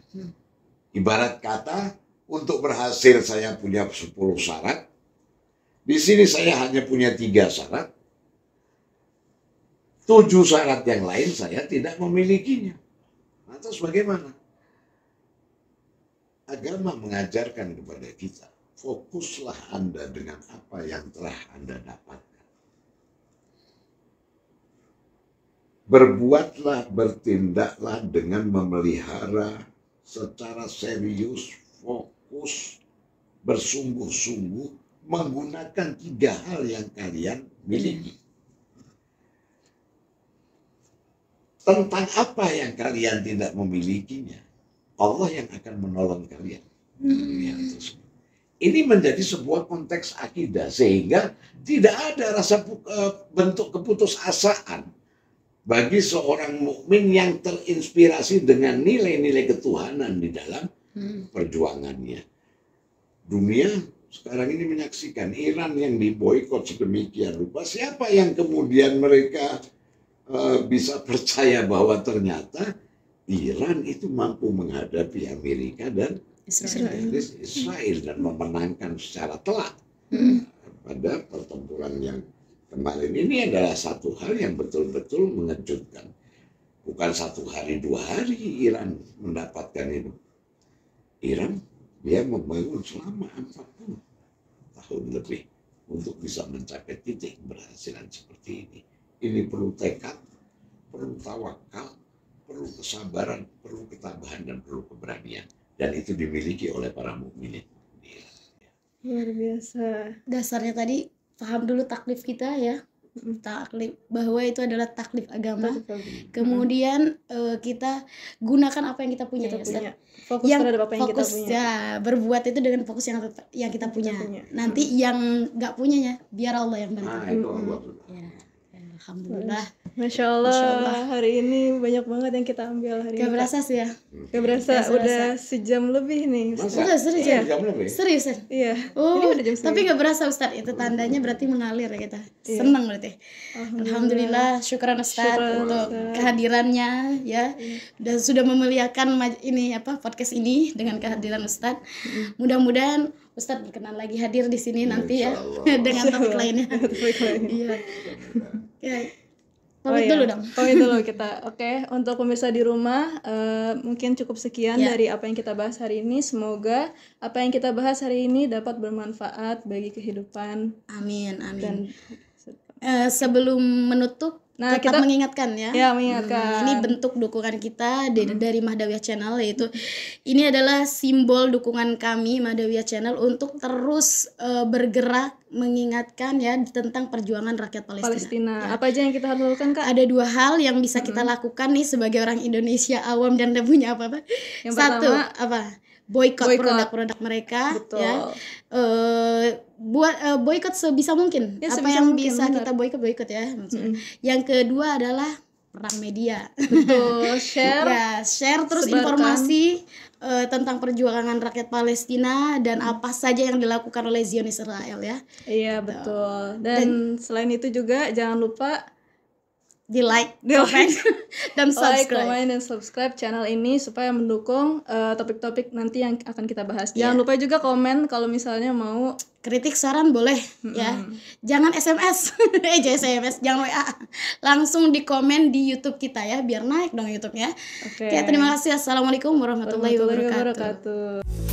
Ibarat kata, untuk berhasil saya punya 10 syarat. Di sini saya hanya punya 3 syarat. 7 syarat yang lain saya tidak memilikinya. Lantas bagaimana? Agama mengajarkan kepada kita, fokuslah Anda dengan apa yang telah Anda dapatkan. Berbuatlah, bertindaklah dengan memelihara secara serius, fokus, bersungguh-sungguh, menggunakan 3 hal yang kalian miliki. Tentang apa yang kalian tidak memilikinya, Allah yang akan menolong kalian. Ini menjadi sebuah konteks akidah, sehingga tidak ada rasa bentuk keputusasaan bagi seorang mukmin yang terinspirasi dengan nilai-nilai ketuhanan di dalam perjuangannya. Dunia sekarang ini menyaksikan Iran yang diboikot sedemikian rupa. Siapa yang kemudian mereka bisa percaya bahwa ternyata Iran itu mampu menghadapi Amerika dan Israel dan memenangkan secara telak pada pertempuran yang kemarin. Ini adalah satu hal yang betul-betul mengejutkan. Bukan 1 hari 2 hari Iran mendapatkan itu. Iran dia membangun selama 40 tahun lebih untuk bisa mencapai titik keberhasilan seperti ini. Ini perlu tekad, perlu tawakal, perlu kesabaran, perlu ketabahan, dan perlu keberanian. Dan itu dimiliki oleh para mukminin. Luar biasa. Dasarnya tadi paham dulu taklif kita ya, taklif bahwa itu adalah taklif agama. Kemudian kita gunakan apa yang kita punya, ya, fokus yang terhadap apa yang kita punya. Ya, berbuat itu dengan fokus yang kita punya. Nanti yang nggak punyanya biar Allah yang bantu. Itu Allah. Ya, alhamdulillah. Masya Allah, hari ini banyak banget yang kita ambil hari ini. Gak berasa sih ya. Gak berasa, udah sejam lebih nih. Udah serius ya? Serius ya? Iya. Oh, tapi gak berasa Ustadz. Itu tandanya berarti mengalir ya kita. Senang berarti. Alhamdulillah, syukuran Ustadz untuk kehadirannya ya. Dan sudah memuliakan ini podcast ini dengan kehadiran Ustadz. Mudah-mudahan Ustadz berkenan lagi hadir di sini nanti ya dengan topik lainnya. Iya. Ya. Pamit dulu dong. Pamit dulu kita. Oke, untuk pemirsa di rumah mungkin cukup sekian dari apa yang kita bahas hari ini. Semoga apa yang kita bahas hari ini dapat bermanfaat bagi kehidupan. Amin, amin. Dan sebelum menutup, tetap kita mengingatkan ya. Ya, mengingatkan. Ini bentuk dukungan kita dari Mahdawiyah Channel, yaitu ini adalah simbol dukungan kami Mahdawiyah Channel untuk terus bergerak mengingatkan ya tentang perjuangan rakyat Palestina. Ya. Apa aja yang kita harus lakukan, Kak? Ada 2 hal yang bisa kita lakukan nih sebagai orang Indonesia awam dan tidak punya apa-apa. Yang Satu, pertama, boykot produk-produk mereka. Betul. Ya. Buat boykot sebisa mungkin. Ya, apa sebisa yang mungkin, bisa benar. kita boykot ya. Yang kedua adalah perang media. Betul, share. Ya, share terus sebarkan informasi tentang perjuangan rakyat Palestina dan apa saja yang dilakukan oleh Zionis Israel ya. Iya, betul. Dan selain itu juga jangan lupa di like, comment, dan like, subscribe. comment, dan subscribe channel ini supaya mendukung topik-topik nanti yang akan kita bahas. Jangan lupa juga komen kalau misalnya mau kritik, saran boleh ya. Jangan SMS, jangan SMS, jangan WA. Langsung di komen di YouTube kita ya, biar naik dong YouTube-nya. Oke, terima kasih. Assalamualaikum warahmatullahi wabarakatuh.